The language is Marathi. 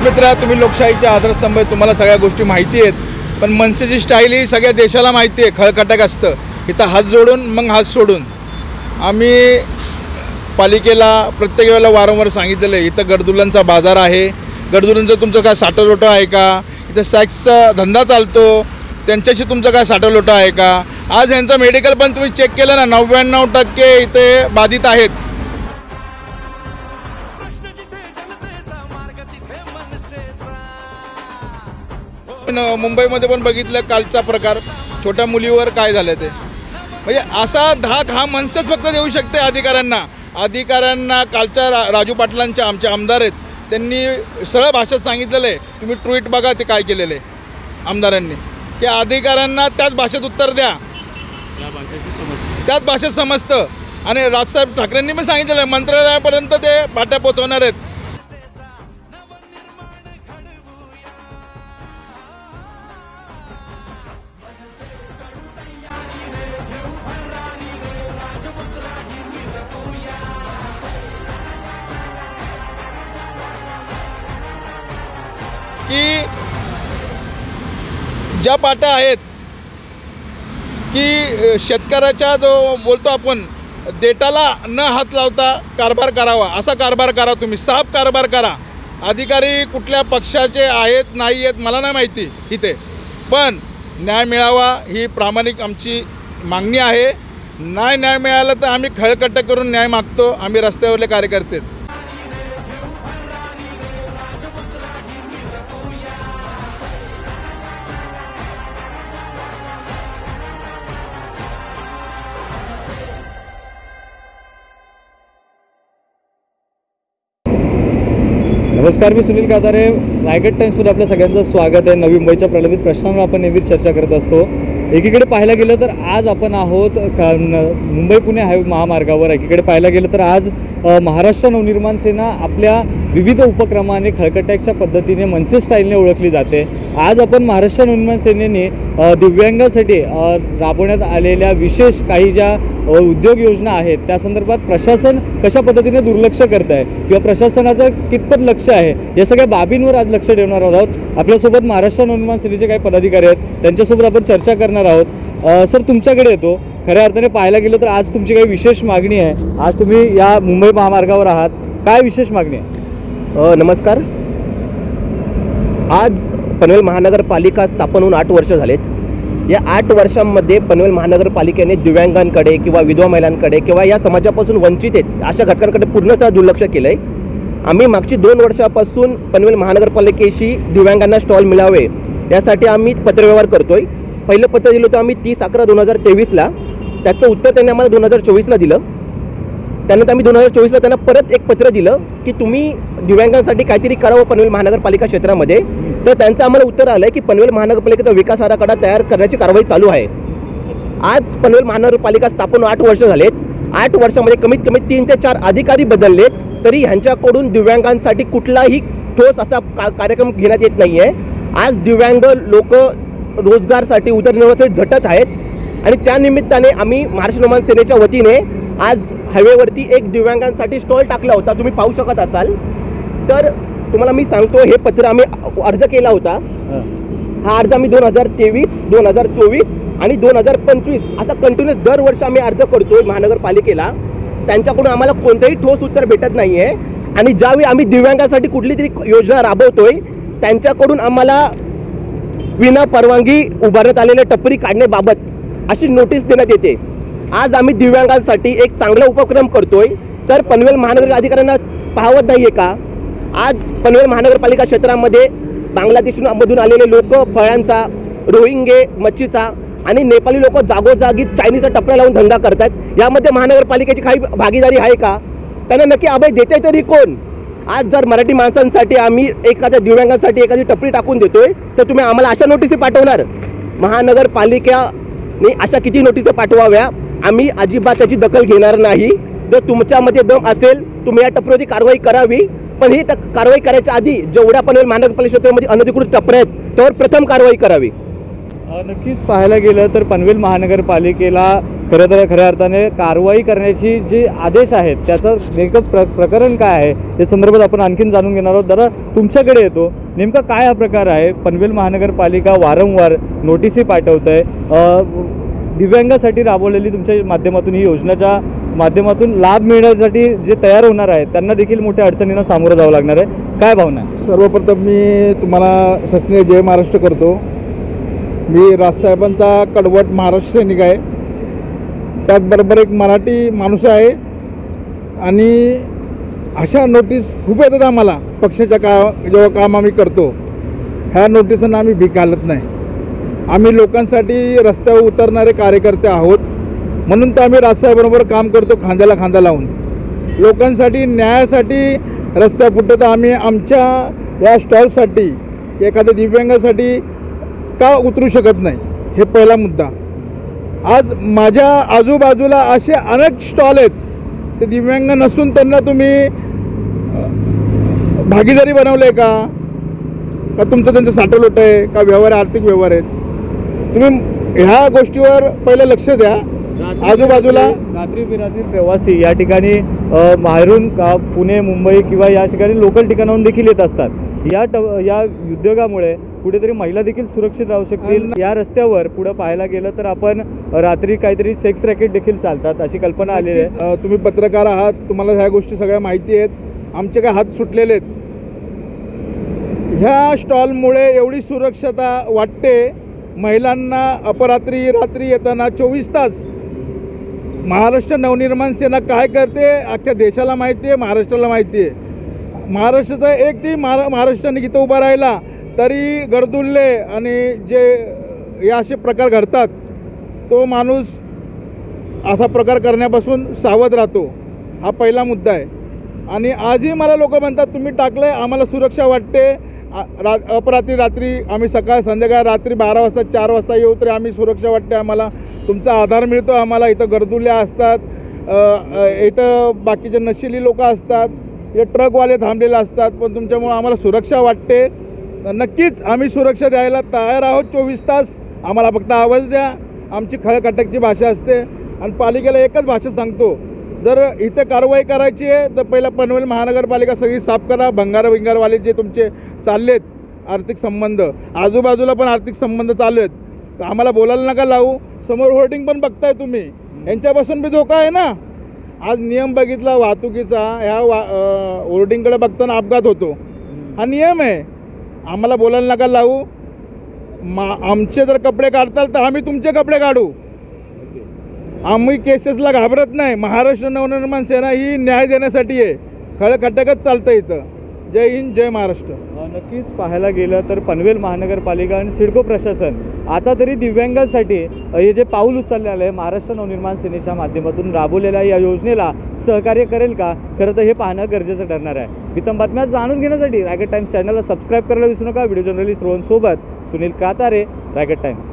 मित्रा, तुम्ही लोकशाहीचे आधारस्तंभ आहे, तुम्हाला सगळ्या गोष्टी माहिती आहेत. पण मनसेची स्टाईल ही सगळ्या देशाला माहिती आहे. खळखटाक असतं, इथं हात जोडून मग हात सोडून. आम्ही पालिकेला प्रत्येक वेळेला वारंवार सांगितलेलं आहे, इथं गडदुलांचा बाजार आहे, गडदुलांचं तुमचं काय साठवलोटं आहे का, इथं सॅक्सचा धंदा चालतो, त्यांच्याशी तुमचं काय साठवलोटं आहे का. आज यांचं मेडिकल पण तुम्ही चेक केलं ना, 99% इथे बाधित आहेत. मुंबईमध्ये पण बघितलं कालचा प्रकार, छोट्या मुलीवर काय झालं ते. म्हणजे असा धाक हा मनसेच फक्त देऊ शकते अधिकाऱ्यांना. कालच्या राजू पाटलांच्या आमचे आमदार आहेत, त्यांनी सरळ भाषेत सांगितलेलं आहे, तुम्ही ट्विट बघा ते काय केलेलं आहे आमदारांनी, की अधिकाऱ्यांना त्याच भाषेत उत्तर द्या, त्याच भाषेत समजतं. आणि राजसाहेब ठाकरेंनी पण सांगितलेलं आहे, मंत्रालयापर्यंत ते बाट्या पोचवणार आहेत. की ज्या पाट्या आहेत की शेतकऱ्याच्या जो बोलतो आपण देटाला न हात लावता कारभार करावा, असा कारभार करा, तुम्ही साफ कारभार करा. अधिकारी कुठल्या पक्षाचे आहेत नाही आहेत मला नाही माहिती इथे, पण न्याय मिळावा ही प्रामाणिक आमची मागणी आहे. नाही न्याय मिळाला तर आम्ही खळकट्ट करून न्याय मागतो. आम्ही रस्त्यावरले कार्यकर्ते. नमस्कार, मी सुनील कातारे. रायगड टाइम्समध्ये आपल्या सगळ्यांचं स्वागत आहे. नवी मुंबईच्या प्रलंबित प्रश्नांवर आपण नेहमी चर्चा करत असतो. एकीकडे पाहायला गेलं तर आज आपण आहोत मुंबई पुणे महामार्गावर. एकीकडे पाहायला गेलं तर आज महाराष्ट्र नवनिर्माण सेना आपल्या विविध उपक्रमाने खळकट्याच्या पद्धतीने मनसे स्टाईलने ओळखली जाते. आज आपण महाराष्ट्र नवनिर्माण सेनेने दिव्यांगासाठी राबवण्यात आलेल्या विशेष काही ज्या उद्योग योजना आहेत त्या संदर्भात प्रशासन कशा पद्धतीने दुर्लक्ष करत आहे किंवा प्रशासनाचं कितपत लक्ष आहे या सगळ्या बाबींवर आज लक्ष ठेवणार आहोत. आपल्यासोबत महाराष्ट्र नवनिर्माण सेनेचे काही पदाधिकारी आहेत, त्यांच्यासोबत आपण चर्चा करणार आहोत. सर, तुमच्याकडे येतो. खऱ्या अर्थाने पाहायला गेलं तर आज तुमची काही विशेष मागणी आहे. आज तुम्ही या मुंबई महामार्गावर आहात, काय विशेष मागणी आहे? नमस्कार. आज पनवेल महानगरपालिका स्थापन होऊन 8 वर्ष झालेत. या 8 वर्षांमध्ये पनवेल महानगरपालिकेने दिव्यांगांकडे किंवा विधवा महिलांकडे किंवा या समाजापासून वंचित आहेत अशा घटकांकडे पूर्णतः दुर्लक्ष केलं आहे. आम्ही मागची 2 वर्षापासून पनवेल महानगरपालिकेशी दिव्यांगांना स्टॉल मिळावे यासाठी आम्ही पत्रव्यवहार करतोय. पहिलं पत्र दिलं होतं आम्ही 30/11/2023ला. त्याचं उत्तर त्यांनी आम्हाला 2024ला दिलं. त्यानंतर आम्ही 2024ला त्यांना परत एक पत्र दिलं की तुम्ही दिव्यांगांसाठी काहीतरी करावं पनवेल महानगरपालिका क्षेत्रामध्ये. तर त्यांचं आम्हाला उत्तर आलं आहे की पनवेल महानगरपालिकेचा विकास आराखडा तयार करण्याची कारवाई चालू आहे. आज पनवेल महानगरपालिका स्थापन 8 वर्ष झालेत. 8 वर्षामध्ये कमीत कमी 3 ते 4 अधिकारी बदललेत, तरी ह्यांच्याकडून दिव्यांगांसाठी कुठलाही ठोस असा कार्यक्रम घेण्यात येत नाही आहे. आज दिव्यांग लोक रोजगारसाठी उदरनिर्वाहासाठी झटत आहेत आणि त्यानिमित्ताने आम्ही महाराष्ट्र नवनिर्माण सेनेच्या वतीने आज हायवेवरती एक दिव्यांगांसाठी स्टॉल टाकला होता. तुम्ही पाहू शकत असाल. तर तुम्हाला मी सांगतो, हे पत्र आम्ही अर्ज केला होता. हा अर्ज आम्ही 2023, 2024 आणि 2025 असा कंटिन्युअस दरवर्षी आम्ही अर्ज करतोय महानगरपालिकेला. त्यांच्याकडून आम्हाला कोणतंही ठोस उत्तर भेटत नाही आहे. आणि ज्यावेळी आम्ही दिव्यांगासाठी कुठली तरी योजना राबवतोय त्यांच्याकडून आम्हाला विना परवानगी उभारण्यात आलेल्या टपरी काढण्याबाबत अशी नोटीस देण्यात येते. आज आम्ही दिव्यांगांसाठी एक चांगला उपक्रम करतोय, तर पनवेल महानगर अधिकाऱ्यांना पाहवत नाही आहे का? आज पनवेल महानगरपालिका क्षेत्रामध्ये बांगलादेशमधून आलेले लोक फळांचा, रोहिंगे मच्छीचा आणि नेपाळी लोक जागोजागी चायनीजचा टपरा लावून धंदा करतात. यामध्ये महानगरपालिकेची काही भागीदारी आहे का? त्यांना नक्की अभय देते तरी कोण? आज जर मराठी माणसांसाठी आम्ही एखाद्या दिव्यांगांसाठी एखादी टपरी टाकून देतोय तर तुम्ही आम्हाला अशा नोटिसी पाठवणार? महानगरपालिकेने अशा किती नोटिसी पाठवाव्या? आम्ही अजिबात त्याची दखल घेणार नाही. जर तुमच्यामध्ये दम असेल तुम्ही या टपरीवरती कारवाई करावी, पण ही कारवाई करायच्या आधी जेवढ्या पनवेल महानगरपालिका क्षेत्रामध्ये अनधिकृत टपऱ्या आहेत त्यावर प्रथम कारवाई करावी. नक्कीच पाहायला गेलं तर पनवेल महानगरपालिकेला खरं तर खऱ्या अर्थाने कारवाई करण्याची जी आदेश आहेत त्याचं नेमकं प्रकरण काय आहे या संदर्भात आपण आणखीन जाणून घेणार आहोत. दादा, तुमच्याकडे येतो, नेमका काय हा प्रकार आहे? पनवेल महानगरपालिका वारंवार नोटिसी पाठवत आहे. दिव्यांगासाठी राबवलेली तुमच्या माध्यमातून ही योजनेच्या माध्यमातून लाभ मिळण्यासाठी जे तयार होणार आहेत त्यांना देखील मोठ्या अडचणींना सामोरं जावं लागणार आहे. काय भावना आहे? सर्वप्रथम मी तुम्हाला सस्ने जय महाराष्ट्र करतो. मी राजसाहेबांचा कडवट महाराष्ट्र सैनिक आहे, त्याचबरोबर एक मराठी माणूस आहे. आणि अशा नोटीस खूप येतात आम्हाला पक्षाच्या जेव्हा काम आम्ही करतो. ह्या नोटिसांना आम्ही भीक घालत नाही. आम्ही लोकांसाठी रस्त्यावर उतरणारे कार्यकर्ते आहोत, म्हणून तर आम्ही राजसाहेबांबरोबर काम करतो खांद्याला खांदा लावून. लोकांसाठी न्यायासाठी रस्त्या फुटत आम्ही आमच्या या स्टॉलसाठी एखाद्या दिव्यांगासाठी का उतरू शकत नाही, हे पहिला मुद्दा. आज माझ्या आजूबाजूला असे अनेक स्टॉल आहेत, ते दिव्यांग नसून त्यांना तुम्ही भागीदारी बनवलं आहे का तुमचं त्यांचं साठवलोट आहे का व्यवहार आर्थिक व्यवहार आहेत? तुम्ही ह्या गोष्टीवर पहिले लक्ष द्या. आजूबाजूला रात्री बिरात्री प्रवासी या ठिकाणी बाहेरून पुणे, मुंबई किंवा या ठिकाणी लोकल ठिकाणाहून देखील येत असतात. या उद्योगामुळे कुठेतरी महिला देखील सुरक्षित राहू शकतील. या रस्त्यावर पुढं पाहायला गेलं तर आपण रात्री काहीतरी सेक्स रॅकेट देखील चालतात अशी कल्पना आलेली आहे. तुम्ही पत्रकार आहात, तुम्हाला ह्या गोष्टी सगळ्या माहिती आहेत. आमचे काय हात सुटलेले आहेत. ह्या स्टॉलमुळे एवढी सुरक्षता वाटते महिलांना. अपरात्री रात्री येताना 24 तास महाराष्ट्र नवनिर्माण सेना काय करते अख्ख्या देशाला माहिती आहे, महाराष्ट्राला माहिती आहे. महाराष्ट्राचा एक ती महाराष्ट्राने इथं उभा राहिला तरी गरदुल्ले आणि जे हे असे प्रकार घडतात, तो माणूस असा प्रकार करण्यापासून सावध राहतो. हा पहिला मुद्दा आहे. आणि आजही मला लोक म्हणतात तुम्ही टाकलं आहे, आम्हाला सुरक्षा वाटते. अपरात्री रात्री आम्ही सकाळ संध्याकाळ रात्री 12 वाजता 4 वाजता येऊ तरी आम्ही सुरक्षा वाटते. आम्हाला तुमचा आधार मिळतो. आम्हाला इथं गरदुल्या असतात, इथं बाकीचे नशिली लोक असतात, हे ट्रकवाले थांबलेले असतात, पण तुमच्यामुळं आम्हाला सुरक्षा वाटते. नक्कीच आम्ही सुरक्षा द्यायला तयार आहोत 24 तास. आम्हाला फक्त आवाज द्या. आमची खळखटकची भाषा असते आणि पालिकेला एकच भाषा सांगतो, जर इथे कारवाई करायची आहे तर पहिला पनवेल महानगरपालिका सगळी साफ करा. भंगारवाले जे तुमचे चाललेत आर्थिक संबंध, आजूबाजूला पण आर्थिक संबंध चालू आहेत, तर आम्हाला बोलायला नका लावू. समोर होर्डिंग पण बघताय तुम्ही, यांच्यापासून बी धोका आहे ना. आज नियम बघितला वाहतुकीचा, ह्या होर्डिंगकडे बघताना अपघात होतो. हा नियम आहे. आम्हाला बोलायला नका लावू. आमचे जर कपडे काढताल तर आम्ही तुमचे कपडे काढू. आम्ही केसेसला घाबरत नाही. महाराष्ट्र नवनिर्माण सेना ही न्याय देण्यासाठी आहे. खळखटकच चालतं इथं. जय हिंद, जय महाराष्ट्र. नक्कीच पाहायला गेलं तर पनवेल महानगरपालिका आणि सिडको प्रशासन आता तरी दिव्यांगांसाठी हे जे पाऊल उचललेलं आहे महाराष्ट्र नवनिर्माण सेनेच्या माध्यमातून राबवलेल्या या योजनेला सहकार्य करेल का, खरं तर हे पाहणं गरजेचं ठरणार आहे. वितम बातम्या जाणून घेण्यासाठी रायगड टाइम्स चॅनलला सबस्क्राईब करायला विसरू नका. व्हिडिओ जर्नलिस्ट रोहन सोबत सुनील कातारे, रायगड टाइम्स.